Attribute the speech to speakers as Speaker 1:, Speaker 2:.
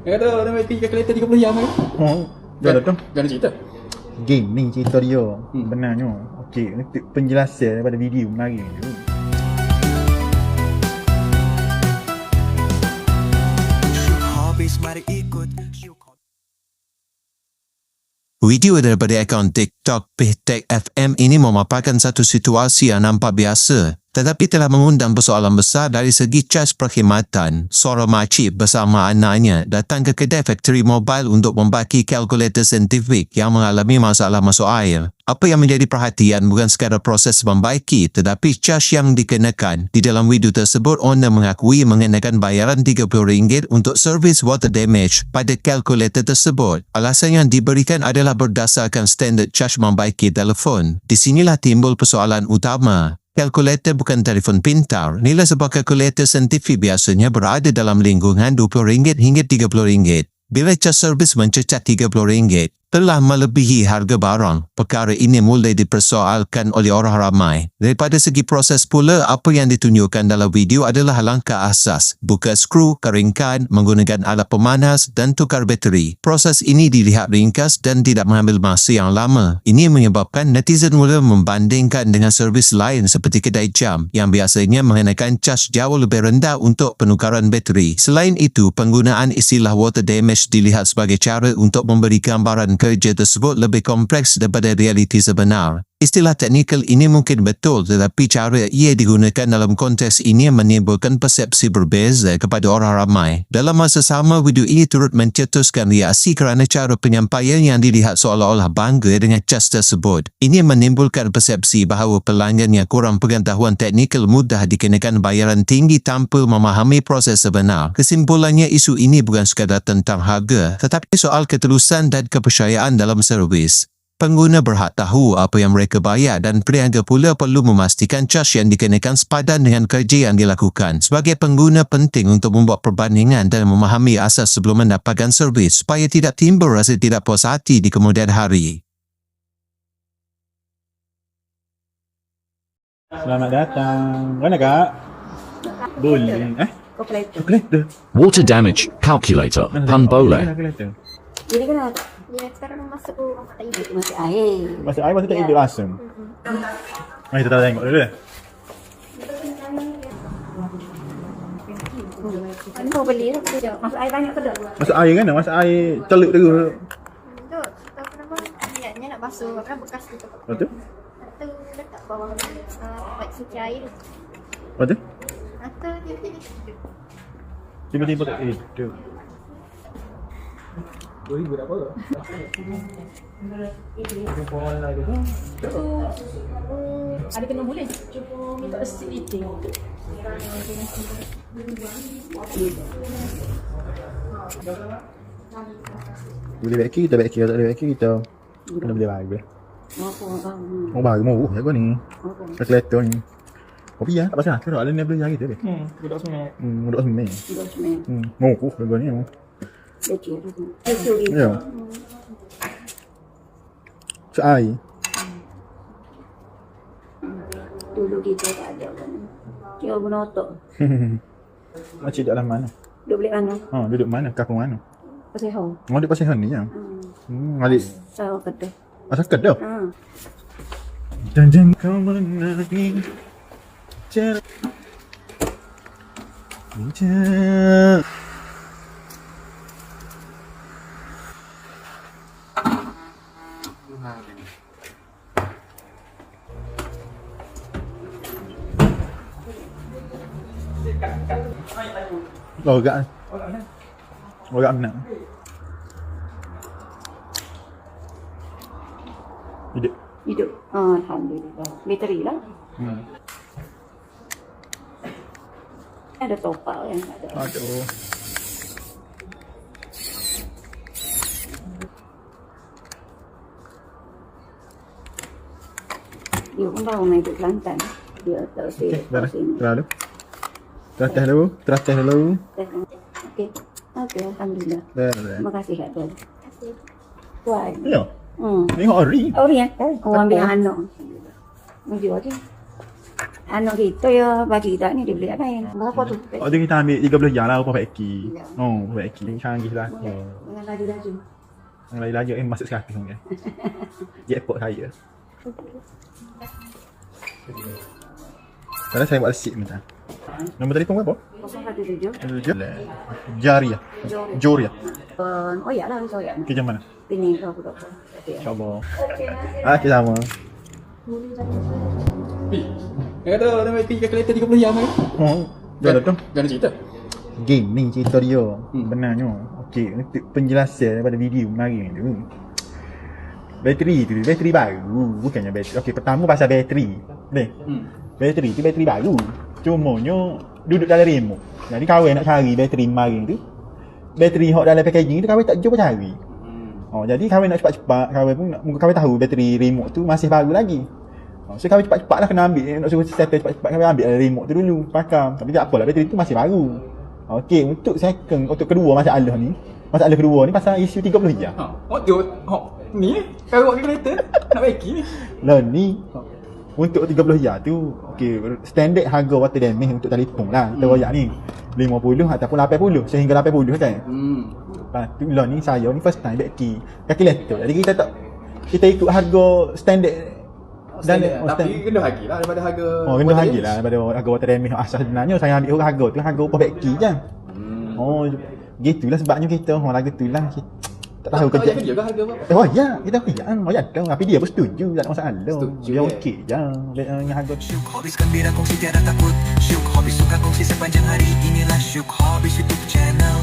Speaker 1: Dia kata orang bagi kalkulator 30 jam kan.
Speaker 2: Oh, dah tu.
Speaker 1: Jangan cerita.
Speaker 2: Game ni cerita dia. Benarnya. Okey, ni penjelasan daripada video menarik tu.
Speaker 3: Video daripada akaun TikTok Pihtek FM ini memaparkan satu situasi yang nampak biasa tetapi telah mengundang persoalan besar dari segi cas perkhidmatan. Seorang makcik bersama anaknya datang ke kedai factory mobile untuk membaki kalkulator saintifik yang mengalami masalah masuk air. Apa yang menjadi perhatian bukan sekadar proses membaiki tetapi cas yang dikenakan. Di dalam video tersebut, owner mengakui mengenakan bayaran RM30 untuk servis water damage pada kalkulator tersebut. Alasan yang diberikan adalah berdasarkan standard cas membaiki telefon. Di sinilah timbul persoalan utama. Kalkulator bukan telefon pintar. Nilai sebuah kalkulator saintifik biasanya berada dalam lingkungan RM20 hingga RM30. Bila cas servis mencecat RM30, telah melebihi harga barang. Perkara ini mulai dipersoalkan oleh orang ramai. Daripada segi proses pula, apa yang ditunjukkan dalam video adalah langkah asas. Buka skru, keringkan, menggunakan alat pemanas dan tukar bateri. Proses ini dilihat ringkas dan tidak mengambil masa yang lama. Ini menyebabkan netizen mula membandingkan dengan servis lain seperti kedai jam yang biasanya mengenakan cas jauh lebih rendah untuk penukaran bateri. Selain itu, penggunaan istilah water damage dilihat sebagai cara untuk memberi gambaran kerja tersebut lebih kompleks daripada realiti sebenar. Istilah teknikal ini mungkin betul tetapi cara ia digunakan dalam konteks ini menimbulkan persepsi berbeza kepada orang ramai. Dalam masa sama, video ini turut mencetuskan reaksi kerana cara penyampaian yang dilihat seolah-olah bangga dengan cas tersebut. Ini menimbulkan persepsi bahawa pelanggan yang kurang pengetahuan teknikal mudah dikenakan bayaran tinggi tanpa memahami proses sebenar. Kesimpulannya, isu ini bukan sekadar tentang harga tetapi soal ketulusan dan kepercayaan dalam servis. Pengguna berhak tahu apa yang mereka bayar dan peniaga pula perlu memastikan cas yang dikenakan sepadan dengan kerja yang dilakukan. Sebagai pengguna, penting untuk membuat perbandingan dan memahami asas sebelum mendapatkan servis supaya tidak timbul rasa tidak puas hati di kemudian hari.
Speaker 2: Selamat datang. Mana kak? Boleh. Kalkulator.
Speaker 4: Water damage calculator. Pun boleh.
Speaker 2: Kalkulator.
Speaker 5: Jadi kena dia sekarang masuk tak hidup masuk air.
Speaker 2: Masuk air masih tak hidup langsung. Mari kita tengok dulu.
Speaker 5: Kau beli tu masuk air banyak ke tak?
Speaker 2: Masuk air kan? Masuk air celup dulu.
Speaker 5: Tu, tahu kenapa niatnya nak basuh kan bekas tu.
Speaker 2: Lepas tu?
Speaker 5: Tu letak bawah tempat suci air.
Speaker 2: Lepas tu?
Speaker 5: Atau dia
Speaker 2: Tiba-tiba tak hidup.
Speaker 1: 2000 dah apa?
Speaker 6: Ada kena boleh cuba minta receipt meeting.
Speaker 2: Boleh baik kita, tak boleh baik kita. Kena beli baru. Oh baru mau aku ni. Kalkulator ni. Kopi ya, tak pasal. Terus ada ni beli hari tu.
Speaker 1: Budak semek.
Speaker 2: Budak semek. Mau aku harga ni. Ya. Air.
Speaker 5: dulu kita tak ada kan. Kira benotok.
Speaker 2: Makcik duduk dalam mana?
Speaker 5: Duduk balik mana?
Speaker 2: Duduk mana? Kampung mana?
Speaker 5: Pasir Hong.
Speaker 2: Duduk Pasir Hong ni ya? Balik.
Speaker 5: Tahu kata.
Speaker 2: Asal kat dah? Jangan kau menangis. Logak nak.
Speaker 5: Hidup. Alhamdulillah. Bateri lah. Ada topal yang ada.
Speaker 2: Aduh.
Speaker 5: Dia pun baru main di Kelantan. Dia tak
Speaker 2: Okey, dah. Terlalu. Teratas dulu.
Speaker 5: Okey. Okey, alhamdulillah.
Speaker 2: Dah.
Speaker 5: Terima kasih Kak Tuan. Tuan.
Speaker 2: Ya. Tengok ori.
Speaker 5: Ori ya? Oh, ambil anak. Menjual je. Anak kita ya, bagi kita ni dia beli apa yang berapa tu?
Speaker 2: Oh, tu kita ambil 30 jam lah apa pakai. Oh, pakai. Canggih lah.
Speaker 5: Dengan laju-laju.
Speaker 2: Yang lain laju masuk 100 kan. Jackpot saya. Padahal saya buat receipt macam. Nombor telefon berapa?
Speaker 5: 017.
Speaker 2: Jaria. Joria.
Speaker 5: Oh ya lah, so ya.
Speaker 2: Ke jam mana?
Speaker 5: Ini aku dah.
Speaker 2: InsyaAllah. Okay, sama.
Speaker 1: Yang kata orang pergi kalkulator 30 jam kan?
Speaker 2: Oh, dah tu.
Speaker 1: Jangan cerita.
Speaker 2: Game ni cerita dia. Benarnya. Okey, untuk penjelasan daripada video mari tu. Bateri tu, bateri baru. Bukannya bateri. Okey, pertama pasal bateri. Ni. Bateri tu bateri baru. Cumanya duduk dalam remote. Jadi kawan nak cari bateri mari tu. Bateri hot dalam packaging tu kawan tak jumpa cari. Oh, jadi kawan nak cepat-cepat, kawan pun nak kawan tahu bateri remote tu masih baru lagi. So kawan cepat-cepat lah kena ambil, nak suruh settle cepat-cepat kawan ambil remote tu dulu, pakam. Tapi tak apalah, bateri tu masih baru. Okey, untuk kedua masalah ni. Masalah kedua ni pasal isu 30 jam.
Speaker 1: Ni kalau kalkulator nak bagi ni.
Speaker 2: Lah ni untuk 30 jam tu okey, standard harga water damage untuk telefon lah. Kita royak ni 50 ataupun 80 sehingga 80 kan. Lepas tu lah ni saya ni first time bagi kalkulator. Jadi kita ikut harga standard dan
Speaker 1: tapi rendah lagi lah daripada harga.
Speaker 2: Oh, rendah lagi lah daripada harga water damage asal sebenarnya saya ambil harga tu harga upah baki je. Oh, gitulah sebabnya kita lagu tu lah tak tahu kerja.
Speaker 1: Dia ke harga berapa?
Speaker 2: Oh ya, kita kerjaan oh ya tahu tapi dia pun setuju tak ada masalah. Dia okey je dengan harga.
Speaker 7: Syuk Hobbies gembira kongsi tiada takut. Syuk Hobbies suka kongsi sepanjang hari. Inilah Syuk Hobbies YouTube channel.